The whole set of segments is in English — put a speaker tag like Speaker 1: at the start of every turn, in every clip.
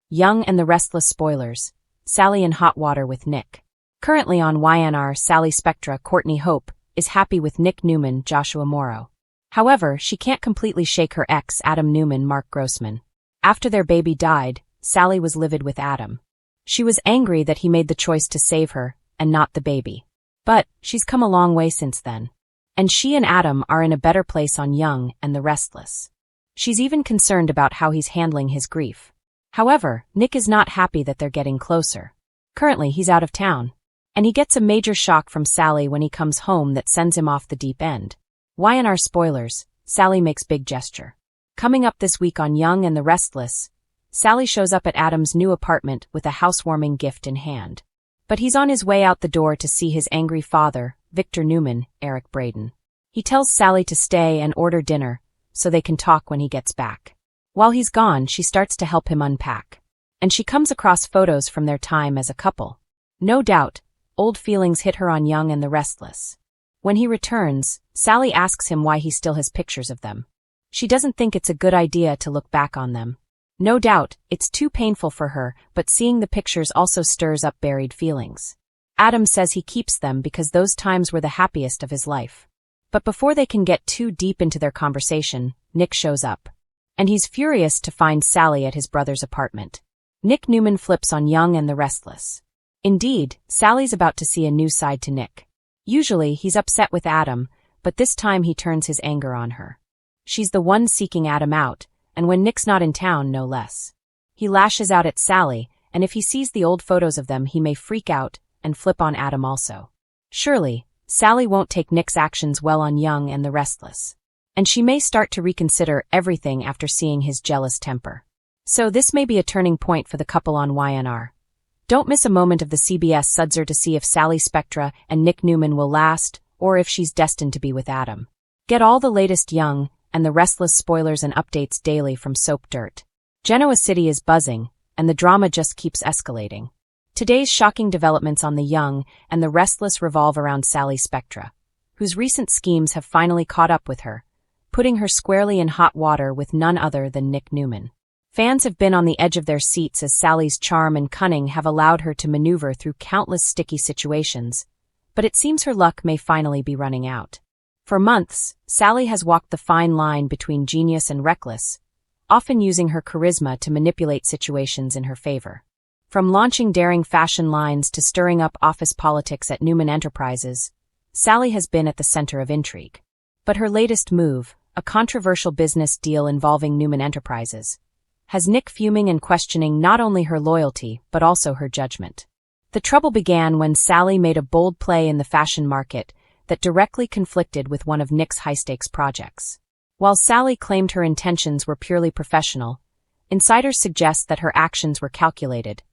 Speaker 1: Young and the Restless spoilers. Sally in hot water with Nick. Currently on YandR, Sally Spectra, Courtney Hope, is happy with Nick Newman, Joshua Morrow. However, she can't completely shake her ex, Adam Newman, Mark Grossman. After their baby died, Sally was livid with Adam. She was angry that he made the choice to save her, and not the baby. But she's come a long way since then. And she and Adam are in a better place on Young and the Restless. She's even concerned about how he's handling his grief. However, Nick is not happy that they're getting closer. Currently, he's out of town. And he gets a major shock from Sally when he comes home that sends him off the deep end. YandR spoilers. Sally makes big gesture. Coming up this week on Young and the Restless, Sally shows up at Adam's new apartment with a housewarming gift in hand. But he's on his way out the door to see his angry father, Victor Newman, Eric Braden. He tells Sally to stay and order dinner, so they can talk when he gets back. While he's gone, she starts to help him unpack. And she comes across photos from their time as a couple. No doubt, old feelings hit her on Young and the Restless. When he returns, Sally asks him why he still has pictures of them. She doesn't think it's a good idea to look back on them. No doubt, it's too painful for her, but seeing the pictures also stirs up buried feelings. Adam says he keeps them because those times were the happiest of his life. But before they can get too deep into their conversation, Nick shows up. And he's furious to find Sally at his brother's apartment. Nick Newman flips on Young and the Restless. Indeed, Sally's about to see a new side to Nick. Usually, he's upset with Adam, but this time he turns his anger on her. She's the one seeking Adam out, and when Nick's not in town, no less. He lashes out at Sally, and if he sees the old photos of them, he may freak out and flip on Adam also. Surely, Sally won't take Nick's actions well on Young and the Restless. And she may start to reconsider everything after seeing his jealous temper. So this may be a turning point for the couple on YandR. Don't miss a moment of the CBS Sudzer to see if Sally Spectra and Nick Newman will last, or if she's destined to be with Adam. Get all the latest Young and the Restless spoilers and updates daily from Soap Dirt. Genoa City is buzzing, and the drama just keeps escalating. Today's shocking developments on the Young and the Restless revolve around Sally Spectra, whose recent schemes have finally caught up with her, putting her squarely in hot water with none other than Nick Newman. Fans have been on the edge of their seats as Sally's charm and cunning have allowed her to maneuver through countless sticky situations, but it seems her luck may finally be running out. For months, Sally has walked the fine line between genius and reckless, often using her charisma to manipulate situations in her favor. From launching daring fashion lines to stirring up office politics at Newman Enterprises, Sally has been at the center of intrigue. But her latest move, a controversial business deal involving Newman Enterprises, has Nick fuming and questioning not only her loyalty but also her judgment. The trouble began when Sally made a bold play in the fashion market that directly conflicted with one of Nick's high-stakes projects. While Sally claimed her intentions were purely professional, insiders suggest that her actions were calculated,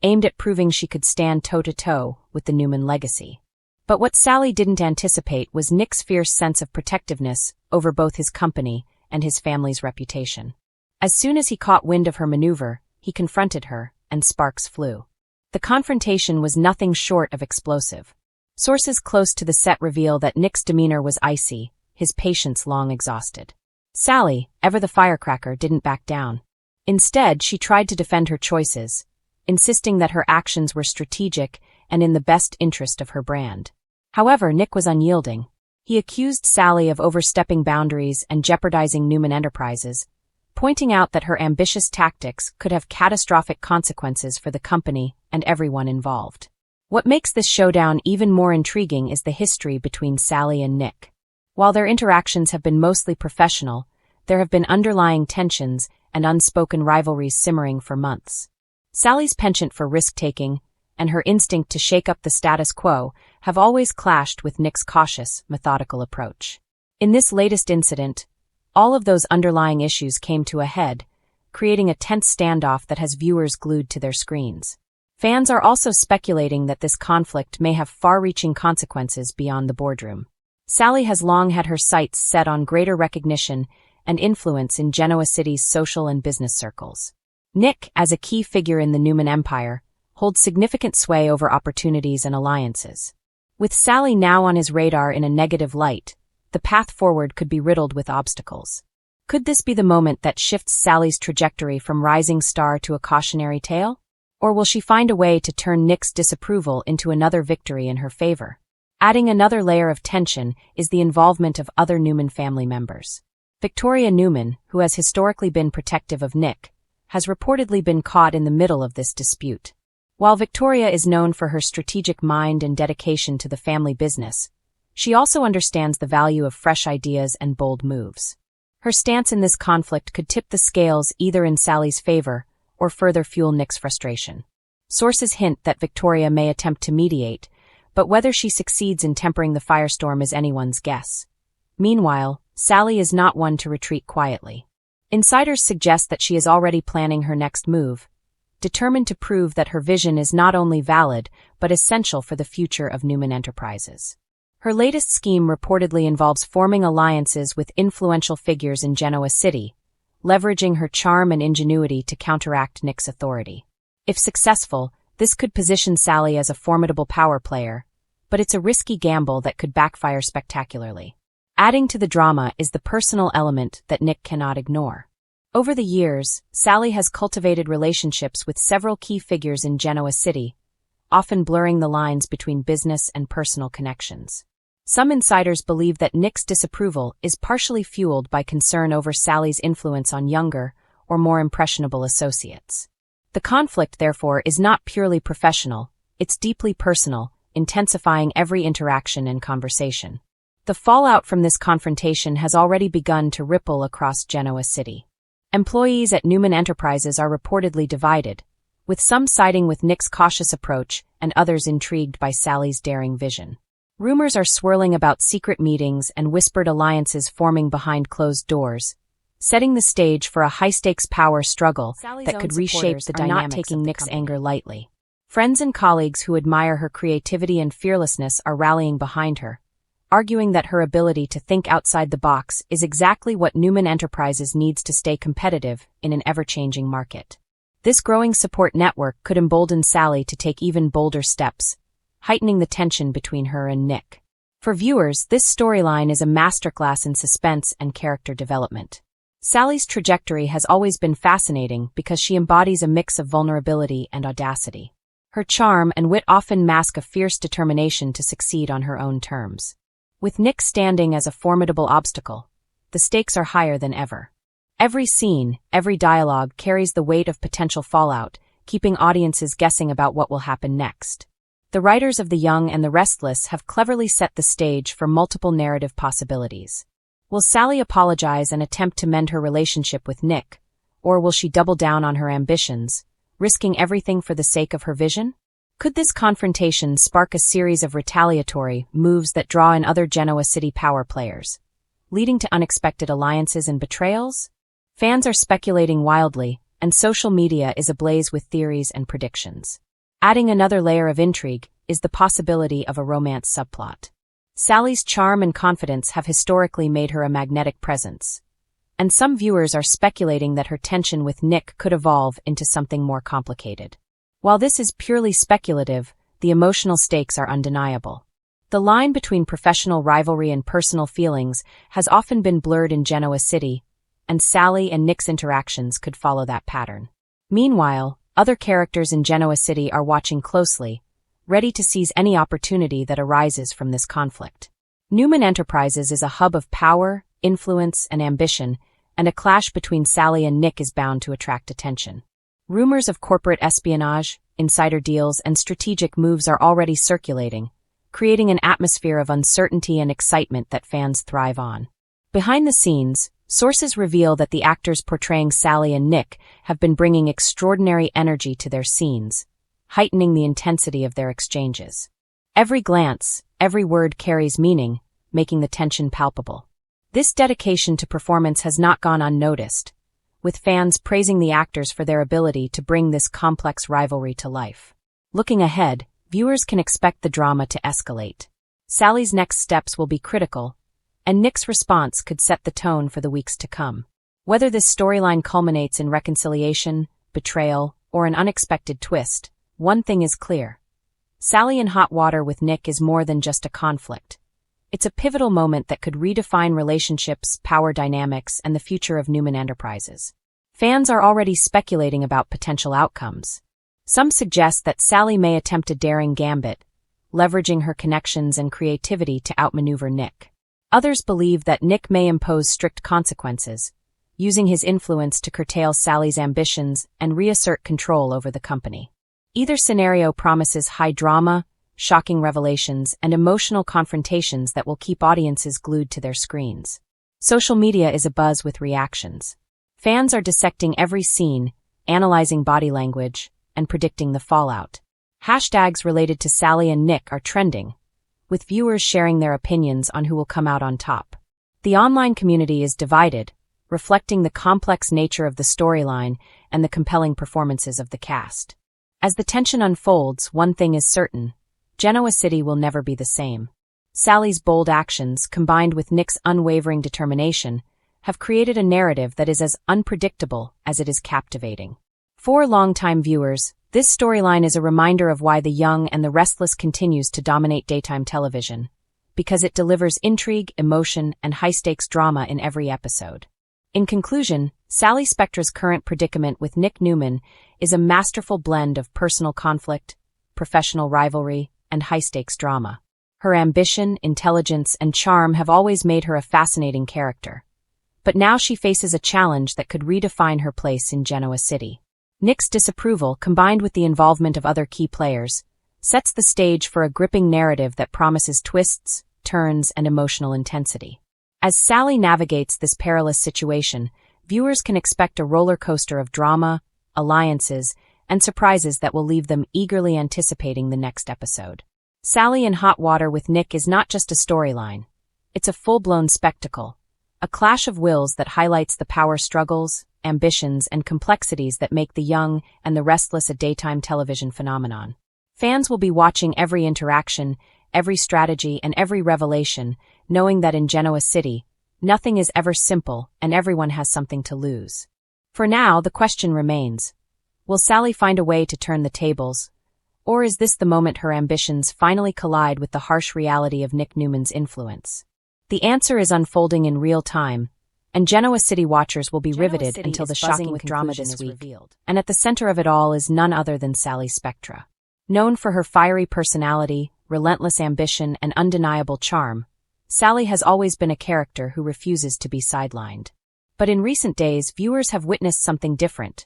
Speaker 1: aimed at proving she could stand toe-to-toe with the Newman legacy. But what Sally didn't anticipate was Nick's fierce sense of protectiveness over both his company and his family's reputation. As soon as he caught wind of her maneuver, he confronted her, and sparks flew. The confrontation was nothing short of explosive. Sources close to the set reveal that Nick's demeanor was icy, his patience long exhausted. Sally, ever the firecracker, didn't back down. Instead, she tried to defend her choices, insisting that her actions were strategic and in the best interest of her brand. However, Nick was unyielding. He accused Sally of overstepping boundaries and jeopardizing Newman Enterprises, pointing out that her ambitious tactics could have catastrophic consequences for the company and everyone involved. What makes this showdown even more intriguing is the history between Sally and Nick. While their interactions have been mostly professional, there have been underlying tensions and unspoken rivalries simmering for months. Sally's penchant for risk-taking and her instinct to shake up the status quo have always clashed with Nick's cautious, methodical approach. In this latest incident, all of those underlying issues came to a head, creating a tense standoff that has viewers glued to their screens. Fans are also speculating that this conflict may have far-reaching consequences beyond the boardroom. Sally has long had her sights set on greater recognition and influence in Genoa City's social and business circles. Nick, as a key figure in the Newman Empire, holds significant sway over opportunities and alliances. With Sally now on his radar in a negative light, the path forward could be riddled with obstacles. Could this be the moment that shifts Sally's trajectory from rising star to a cautionary tale? Or will she find a way to turn Nick's disapproval into another victory in her favor? Adding another layer of tension is the involvement of other Newman family members. Victoria Newman, who has historically been protective of Nick, has reportedly been caught in the middle of this dispute. While Victoria is known for her strategic mind and dedication to the family business, she also understands the value of fresh ideas and bold moves. Her stance in this conflict could tip the scales either in Sally's favor or further fuel Nick's frustration. Sources hint that Victoria may attempt to mediate, but whether she succeeds in tempering the firestorm is anyone's guess. Meanwhile, Sally is not one to retreat quietly. Insiders suggest that she is already planning her next move, determined to prove that her vision is not only valid but essential for the future of Newman Enterprises. Her latest scheme reportedly involves forming alliances with influential figures in Genoa City, leveraging her charm and ingenuity to counteract Nick's authority. If successful, this could position Sally as a formidable power player, but it's a risky gamble that could backfire spectacularly. Adding to the drama is the personal element that Nick cannot ignore. Over the years, Sally has cultivated relationships with several key figures in Genoa City, often blurring the lines between business and personal connections. Some insiders believe that Nick's disapproval is partially fueled by concern over Sally's influence on younger or more impressionable associates. The conflict, therefore, is not purely professional, it's deeply personal, intensifying every interaction and conversation. The fallout from this confrontation has already begun to ripple across Genoa City. Employees at Newman Enterprises are reportedly divided, with some siding with Nick's cautious approach and others intrigued by Sally's daring vision. Rumors are swirling about secret meetings and whispered alliances forming behind closed doors, setting the stage for a high-stakes power struggle that could reshape the dynamics. Not taking Nick's anger lightly. Friends and colleagues who admire her creativity and fearlessness are rallying behind her, arguing that her ability to think outside the box is exactly what Newman Enterprises needs to stay competitive in an ever-changing market. This growing support network could embolden Sally to take even bolder steps, heightening the tension between her and Nick. For viewers, this storyline is a masterclass in suspense and character development. Sally's trajectory has always been fascinating because she embodies a mix of vulnerability and audacity. Her charm and wit often mask a fierce determination to succeed on her own terms. With Nick standing as a formidable obstacle, the stakes are higher than ever. Every scene, every dialogue carries the weight of potential fallout, keeping audiences guessing about what will happen next. The writers of The Young and the Restless have cleverly set the stage for multiple narrative possibilities. Will Sally apologize and attempt to mend her relationship with Nick, or will she double down on her ambitions, risking everything for the sake of her vision? Could this confrontation spark a series of retaliatory moves that draw in other Genoa City power players, leading to unexpected alliances and betrayals? Fans are speculating wildly, and social media is ablaze with theories and predictions. Adding another layer of intrigue is the possibility of a romance subplot. Sally's charm and confidence have historically made her a magnetic presence, and some viewers are speculating that her tension with Nick could evolve into something more complicated. While this is purely speculative, the emotional stakes are undeniable. The line between professional rivalry and personal feelings has often been blurred in Genoa City, and Sally and Nick's interactions could follow that pattern. Meanwhile, other characters in Genoa City are watching closely, ready to seize any opportunity that arises from this conflict. Newman Enterprises is a hub of power, influence, and ambition, and a clash between Sally and Nick is bound to attract attention. Rumors of corporate espionage, insider deals, and strategic moves are already circulating, creating an atmosphere of uncertainty and excitement that fans thrive on. Behind the scenes, sources reveal that the actors portraying Sally and Nick have been bringing extraordinary energy to their scenes, heightening the intensity of their exchanges. Every glance, every word carries meaning, making the tension palpable. This dedication to performance has not gone unnoticed, with fans praising the actors for their ability to bring this complex rivalry to life. Looking ahead, viewers can expect the drama to escalate. Sally's next steps will be critical, and Nick's response could set the tone for the weeks to come. Whether this storyline culminates in reconciliation, betrayal, or an unexpected twist, one thing is clear. Sally in hot water with Nick is more than just a conflict. It's a pivotal moment that could redefine relationships, power dynamics, and the future of Newman Enterprises. Fans are already speculating about potential outcomes. Some suggest that Sally may attempt a daring gambit, leveraging her connections and creativity to outmaneuver Nick. Others believe that Nick may impose strict consequences, using his influence to curtail Sally's ambitions and reassert control over the company. Either scenario promises high drama, shocking revelations, and emotional confrontations that will keep audiences glued to their screens. Social media is abuzz with reactions. Fans are dissecting every scene, analyzing body language, and predicting the fallout. Hashtags related to Sally and Nick are trending, with viewers sharing their opinions on who will come out on top. The online community is divided, reflecting the complex nature of the storyline and the compelling performances of the cast. As the tension unfolds, one thing is certain: Genoa City will never be the same. Sally's bold actions, combined with Nick's unwavering determination, have created a narrative that is as unpredictable as it is captivating. For longtime viewers, this storyline is a reminder of why The Young and the Restless continues to dominate daytime television, because it delivers intrigue, emotion, and high-stakes drama in every episode. In conclusion, Sally Spectra's current predicament with Nick Newman is a masterful blend of personal conflict, professional rivalry, and high-stakes drama. Her ambition, intelligence, and charm have always made her a fascinating character. But now she faces a challenge that could redefine her place in Genoa City. Nick's disapproval, combined with the involvement of other key players, sets the stage for a gripping narrative that promises twists, turns, and emotional intensity. As Sally navigates this perilous situation, viewers can expect a roller coaster of drama, alliances, and surprises that will leave them eagerly anticipating the next episode. Sally in hot water with Nick is not just a storyline. It's a full-blown spectacle, a clash of wills that highlights the power struggles, ambitions, and complexities that make The Young and the Restless a daytime television phenomenon. Fans will be watching every interaction, every strategy, and every revelation, knowing that in Genoa City, nothing is ever simple and everyone has something to lose. For now, the question remains: will Sally find a way to turn the tables, or is this the moment her ambitions finally collide with the harsh reality of Nick Newman's influence? The answer is unfolding in real time, and Genoa City watchers will be riveted until the shocking conclusion is revealed. And at the center of it all is none other than Sally Spectra. Known for her fiery personality, relentless ambition, and undeniable charm, Sally has always been a character who refuses to be sidelined. But in recent days, viewers have witnessed something different,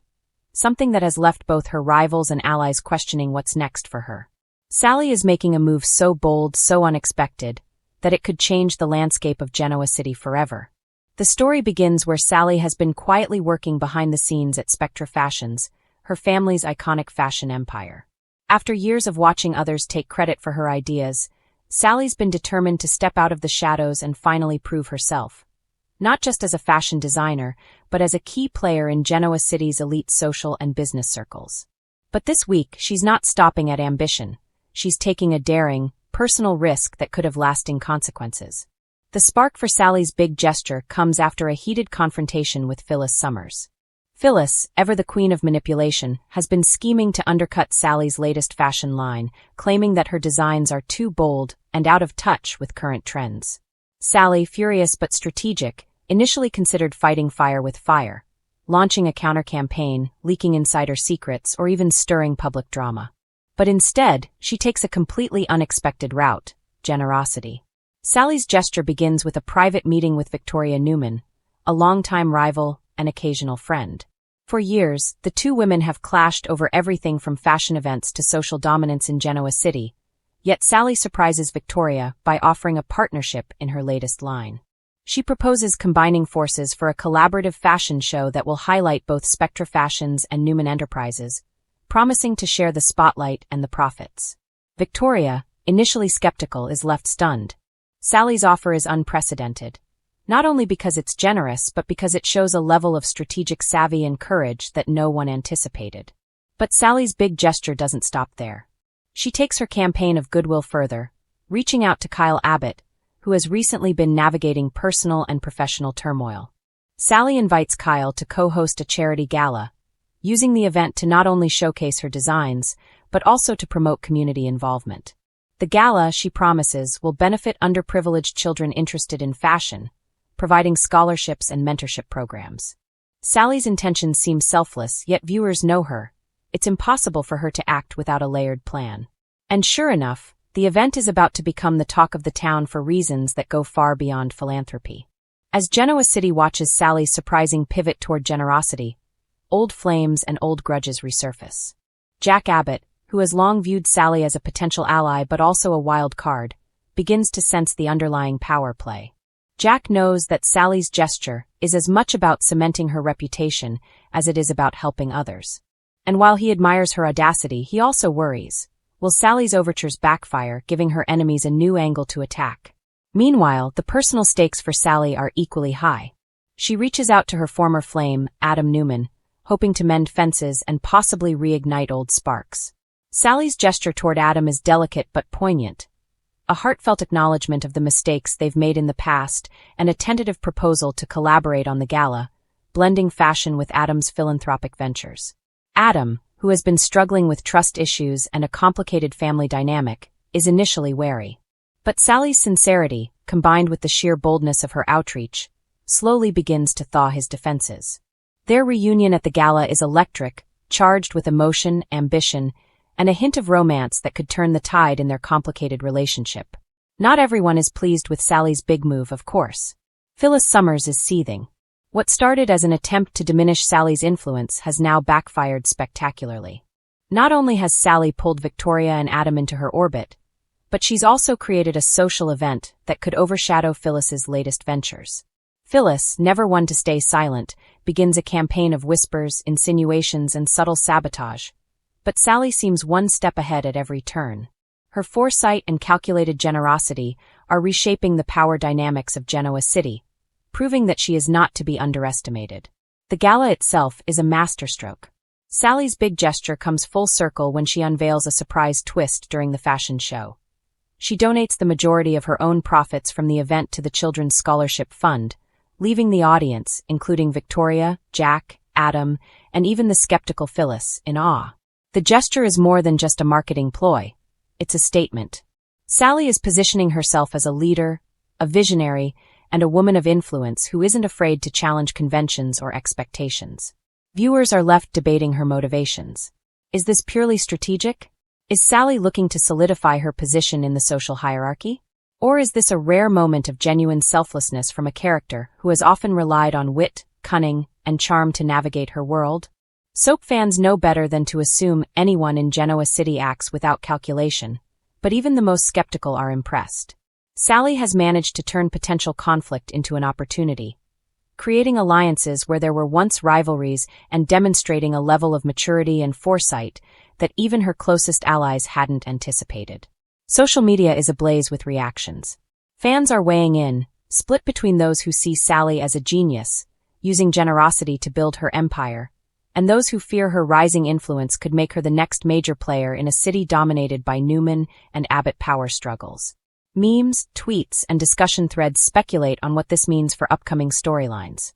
Speaker 1: something that has left both her rivals and allies questioning what's next for her. Sally is making a move so bold, so unexpected, that it could change the landscape of Genoa City forever. The story begins where Sally has been quietly working behind the scenes at Spectra Fashions, her family's iconic fashion empire. After years of watching others take credit for her ideas, Sally's been determined to step out of the shadows and finally prove herself, not just as a fashion designer, but as a key player in Genoa City's elite social and business circles. But this week, she's not stopping at ambition. She's taking a daring, personal risk that could have lasting consequences. The spark for Sally's big gesture comes after a heated confrontation with Phyllis Summers. Phyllis, ever the queen of manipulation, has been scheming to undercut Sally's latest fashion line, claiming that her designs are too bold and out of touch with current trends. Sally, furious but strategic, initially considered fighting fire with fire, launching a counter-campaign, leaking insider secrets, or even stirring public drama. But instead, she takes a completely unexpected route: generosity. Sally's gesture begins with a private meeting with Victoria Newman, a longtime rival and occasional friend. For years, the two women have clashed over everything from fashion events to social dominance in Genoa City, yet Sally surprises Victoria by offering a partnership in her latest line. She proposes combining forces for a collaborative fashion show that will highlight both Spectra Fashions and Newman Enterprises, promising to share the spotlight and the profits. Victoria, initially skeptical, is left stunned. Sally's offer is unprecedented, not only because it's generous but because it shows a level of strategic savvy and courage that no one anticipated. But Sally's big gesture doesn't stop there. She takes her campaign of goodwill further, reaching out to Kyle Abbott, who has recently been navigating personal and professional turmoil. Sally invites Kyle to co-host a charity gala, using the event to not only showcase her designs, but also to promote community involvement. The gala, she promises, will benefit underprivileged children interested in fashion, providing scholarships and mentorship programs. Sally's intentions seem selfless, yet viewers know her. It's impossible for her to act without a layered plan. And sure enough, the event is about to become the talk of the town for reasons that go far beyond philanthropy. As Genoa City watches Sally's surprising pivot toward generosity, old flames and old grudges resurface. Jack Abbott, who has long viewed Sally as a potential ally but also a wild card, begins to sense the underlying power play. Jack knows that Sally's gesture is as much about cementing her reputation as it is about helping others. And while he admires her audacity, he also worries. Will Sally's overtures backfire, giving her enemies a new angle to attack? Meanwhile, the personal stakes for Sally are equally high. She reaches out to her former flame, Adam Newman, hoping to mend fences and possibly reignite old sparks. Sally's gesture toward Adam is delicate but poignant, a heartfelt acknowledgement of the mistakes they've made in the past and a tentative proposal to collaborate on the gala, blending fashion with Adam's philanthropic ventures. Adam, who has been struggling with trust issues and a complicated family dynamic, is initially wary. But Sally's sincerity, combined with the sheer boldness of her outreach, slowly begins to thaw his defenses. Their reunion at the gala is electric, charged with emotion, ambition, and a hint of romance that could turn the tide in their complicated relationship. Not everyone is pleased with Sally's big move, of course. Phyllis Summers is seething. What started as an attempt to diminish Sally's influence has now backfired spectacularly. Not only has Sally pulled Victoria and Adam into her orbit, but she's also created a social event that could overshadow Phyllis's latest ventures. Phyllis, never one to stay silent, begins a campaign of whispers, insinuations, and subtle sabotage. But Sally seems one step ahead at every turn. Her foresight and calculated generosity are reshaping the power dynamics of Genoa City, proving that she is not to be underestimated. The gala itself is a masterstroke. Sally's big gesture comes full circle when she unveils a surprise twist during the fashion show. She donates the majority of her own profits from the event to the Children's Scholarship Fund, leaving the audience, including Victoria, Jack, Adam, and even the skeptical Phyllis, in awe. The gesture is more than just a marketing ploy. It's a statement. Sally is positioning herself as a leader, a visionary, and a woman of influence who isn't afraid to challenge conventions or expectations. Viewers are left debating her motivations. Is this purely strategic? Is Sally looking to solidify her position in the social hierarchy? Or is this a rare moment of genuine selflessness from a character who has often relied on wit, cunning, and charm to navigate her world? Soap fans know better than to assume anyone in Genoa City acts without calculation, but even the most skeptical are impressed. Sally has managed to turn potential conflict into an opportunity, creating alliances where there were once rivalries and demonstrating a level of maturity and foresight that even her closest allies hadn't anticipated. Social media is ablaze with reactions. Fans are weighing in, split between those who see Sally as a genius, using generosity to build her empire, and those who fear her rising influence could make her the next major player in a city dominated by Newman and Abbott power struggles. Memes, tweets, and discussion threads speculate on what this means for upcoming storylines.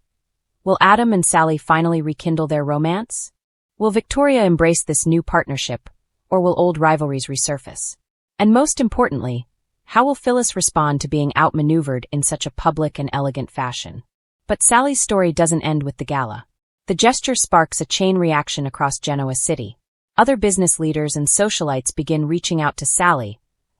Speaker 1: Will Adam and Sally finally rekindle their romance? Will Victoria embrace this new partnership, or will old rivalries resurface? And most importantly, how will Phyllis respond to being outmaneuvered in such a public and elegant fashion? But Sally's story doesn't end with the gala. The gesture sparks a chain reaction across Genoa City. Other business leaders and socialites begin reaching out to Sally,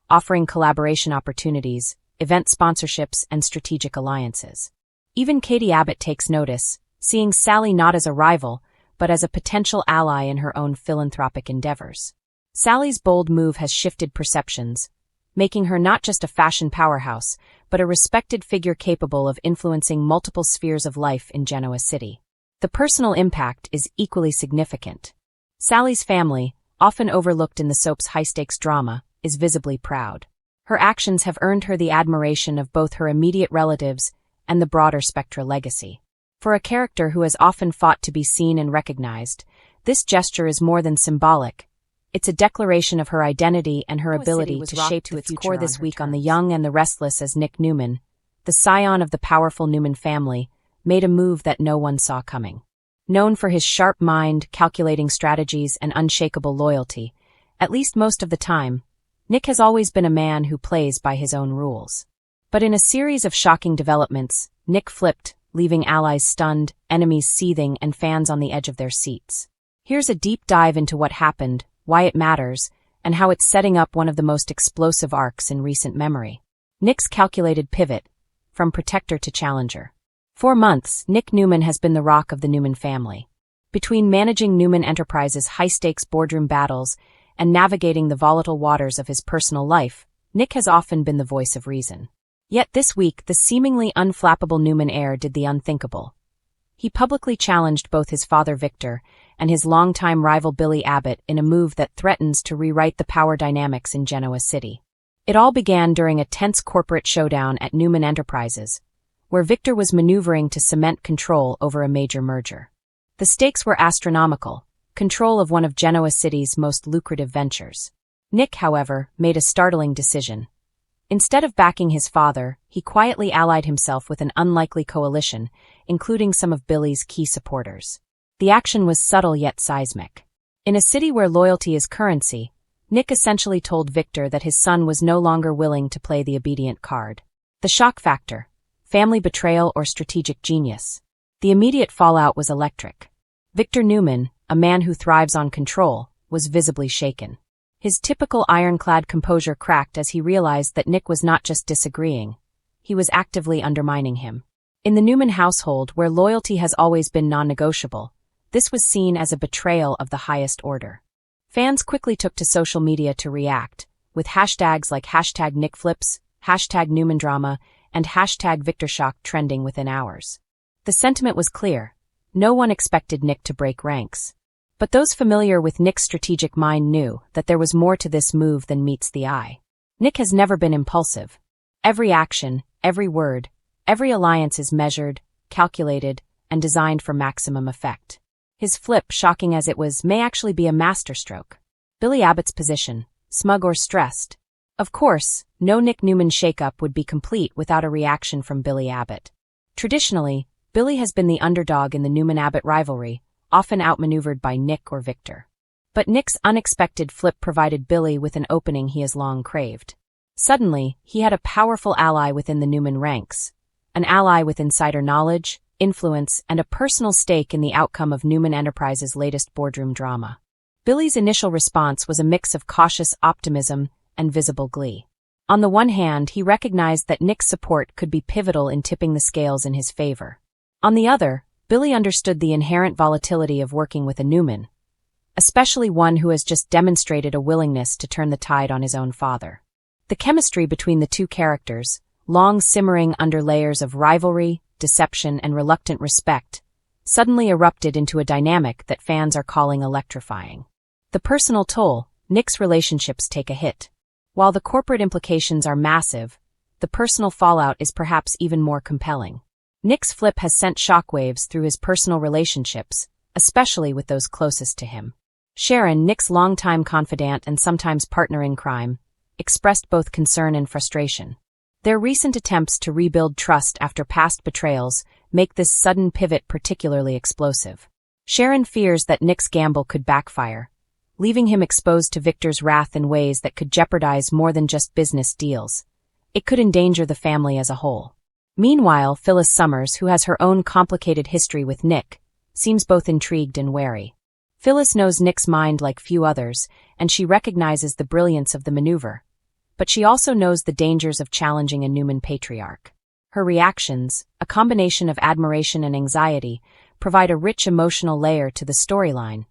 Speaker 1: offering collaboration opportunities, event sponsorships, and strategic alliances. Even Katie Abbott takes notice, seeing Sally not as a rival, but as a potential ally in her own philanthropic endeavors. Sally's bold move has shifted perceptions, making her not just a fashion powerhouse, but a respected figure capable of influencing multiple spheres of life in Genoa City. The personal impact is equally significant. Sally's family, often overlooked in the soap's high-stakes drama, is visibly proud. Her actions have earned her the admiration of both her immediate relatives and the broader Spectra legacy. For a character who has often fought to be seen and recognized, this gesture is more than symbolic. It's a declaration of her identity and her ability to shape to its core this week on The Young and the Restless as Nick Newman, the scion of the powerful Newman family, made a move that no one saw coming. Known for his sharp mind, calculating strategies, and unshakable loyalty, at least most of the time, Nick has always been a man who plays by his own rules. But in a series of shocking developments, Nick flipped, leaving allies stunned, enemies seething, and fans on the edge of their seats. Here's a deep dive into what happened, why it matters, and how it's setting up one of the most explosive arcs in recent memory. Nick's calculated pivot, from protector to challenger. For months, Nick Newman has been the rock of the Newman family. Between managing Newman Enterprises' high-stakes boardroom battles and navigating the volatile waters of his personal life, Nick has often been the voice of reason. Yet this week, the seemingly unflappable Newman heir did the unthinkable. He publicly challenged both his father Victor and his longtime rival Billy Abbott in a move that threatens to rewrite the power dynamics in Genoa City. It all began during a tense corporate showdown at Newman Enterprises, where Victor was maneuvering to cement control over a major merger. The stakes were astronomical, control of one of Genoa City's most lucrative ventures. Nick, however, made a startling decision. Instead of backing his father, he quietly allied himself with an unlikely coalition, including some of Billy's key supporters. The action was subtle yet seismic. In a city where loyalty is currency, Nick essentially told Victor that his son was no longer willing to play the obedient card. The shock factor: family betrayal or strategic genius. The immediate fallout was electric. Victor Newman, a man who thrives on control, was visibly shaken. His typical ironclad composure cracked as he realized that Nick was not just disagreeing, he was actively undermining him. In the Newman household, where loyalty has always been non-negotiable, this was seen as a betrayal of the highest order. Fans quickly took to social media to react, with hashtags like #NickFlips, #NewmanDrama, and #VictorShock trending within hours. The sentiment was clear. No one expected Nick to break ranks. But those familiar with Nick's strategic mind knew that there was more to this move than meets the eye. Nick has never been impulsive. Every action, every word, every alliance is measured, calculated, and designed for maximum effect. His flip, shocking as it was, may actually be a masterstroke. Billy Abbott's position: smug or stressed? Of course, no Nick Newman shakeup would be complete without a reaction from Billy Abbott. Traditionally, Billy has been the underdog in the Newman-Abbott rivalry, often outmaneuvered by Nick or Victor. But Nick's unexpected flip provided Billy with an opening he has long craved. Suddenly, he had a powerful ally within the Newman ranks, an ally with insider knowledge, influence, and a personal stake in the outcome of Newman Enterprises' latest boardroom drama. Billy's initial response was a mix of cautious optimism and visible glee. On the one hand, he recognized that Nick's support could be pivotal in tipping the scales in his favor. On the other, Billy understood the inherent volatility of working with a Newman, especially one who has just demonstrated a willingness to turn the tide on his own father. The chemistry between the two characters, long simmering under layers of rivalry, deception, and reluctant respect, suddenly erupted into a dynamic that fans are calling electrifying. The personal toll: Nick's relationships take a hit. While the corporate implications are massive, the personal fallout is perhaps even more compelling. Nick's flip has sent shockwaves through his personal relationships, especially with those closest to him. Sharon, Nick's longtime confidant and sometimes partner in crime, expressed both concern and frustration. Their recent attempts to rebuild trust after past betrayals make this sudden pivot particularly explosive. Sharon fears that Nick's gamble could backfire, leaving him exposed to Victor's wrath in ways that could jeopardize more than just business deals. It could endanger the family as a whole. Meanwhile, Phyllis Summers, who has her own complicated history with Nick, seems both intrigued and wary. Phyllis knows Nick's mind like few others, and she recognizes the brilliance of the maneuver. But she also knows the dangers of challenging a Newman patriarch. Her reactions, a combination of admiration and anxiety, provide a rich emotional layer to the storyline,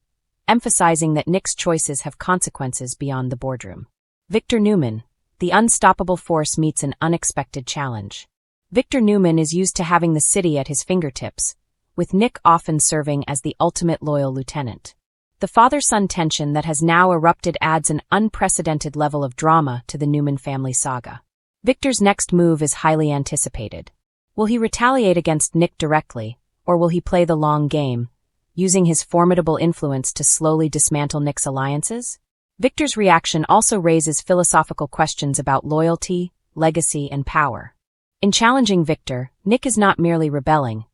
Speaker 1: emphasizing that Nick's choices have consequences beyond the boardroom. Victor Newman, the unstoppable force, meets an unexpected challenge. Victor Newman is used to having the city at his fingertips, with Nick often serving as the ultimate loyal lieutenant. The father-son tension that has now erupted adds an unprecedented level of drama to the Newman family saga. Victor's next move is highly anticipated. Will he retaliate against Nick directly, or will he play the long game, using his formidable influence to slowly dismantle Nick's alliances? Victor's reaction also raises philosophical questions about loyalty, legacy, and power. In challenging Victor, Nick is not merely rebelling.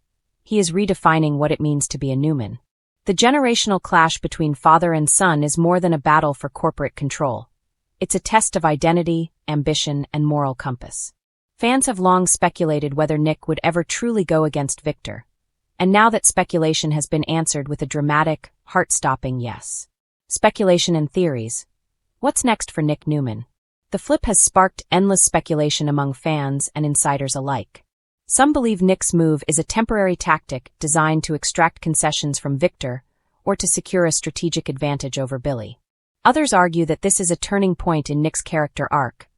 Speaker 1: He is redefining what it means to be a Newman. The generational clash between father and son is more than a battle for corporate control. It's a test of identity, ambition, and moral compass. Fans have long speculated whether Nick would ever truly go against Victor. And now that speculation has been answered with a dramatic, heart-stopping yes. Speculation and theories. What's next for Nick Newman? The flip has sparked endless speculation among fans and insiders alike. Some believe Nick's move is a temporary tactic designed to extract concessions from Victor or to secure a strategic advantage over Billy. Others argue that this is a turning point in Nick's character arc,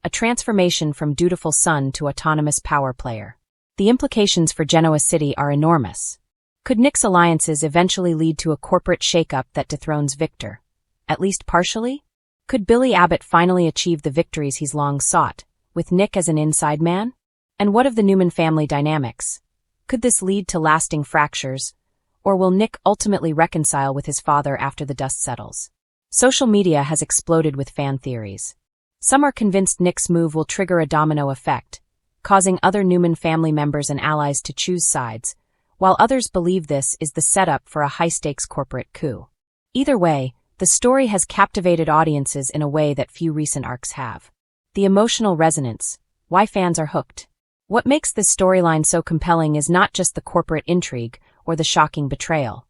Speaker 1: a transformation from dutiful son to autonomous power player. The implications for Genoa City are enormous. Could Nick's alliances eventually lead to a corporate shakeup that dethrones Victor, at least partially? Could Billy Abbott finally achieve the victories he's long sought, with Nick as an inside man? And what of the Newman family dynamics? Could this lead to lasting fractures, or will Nick ultimately reconcile with his father after the dust settles? Social media has exploded with fan theories. Some are convinced Nick's move will trigger a domino effect, causing other Newman family members and allies to choose sides, while others believe this is the setup for a high-stakes corporate coup. Either way, the story has captivated audiences in a way that few recent arcs have. The emotional resonance, why fans are hooked. What makes this storyline so compelling is not just the corporate intrigue or the shocking betrayal.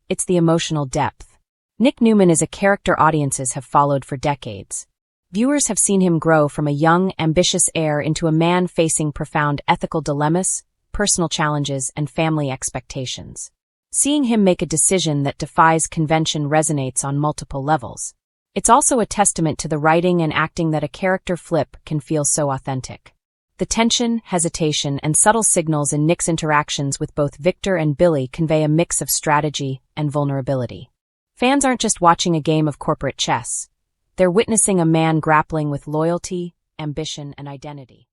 Speaker 1: It's the emotional depth. Nick Newman is a character audiences have followed for decades. Viewers have seen him grow from a young, ambitious heir into a man facing profound ethical dilemmas, personal challenges, and family expectations. Seeing him make a decision that defies convention resonates on multiple levels. It's also a testament to the writing and acting that a character flip can feel so authentic. The tension, hesitation, and subtle signals in Nick's interactions with both Victor and Billy convey a mix of strategy and vulnerability. Fans aren't just watching a game of corporate chess. They're witnessing a man grappling with loyalty, ambition, and identity.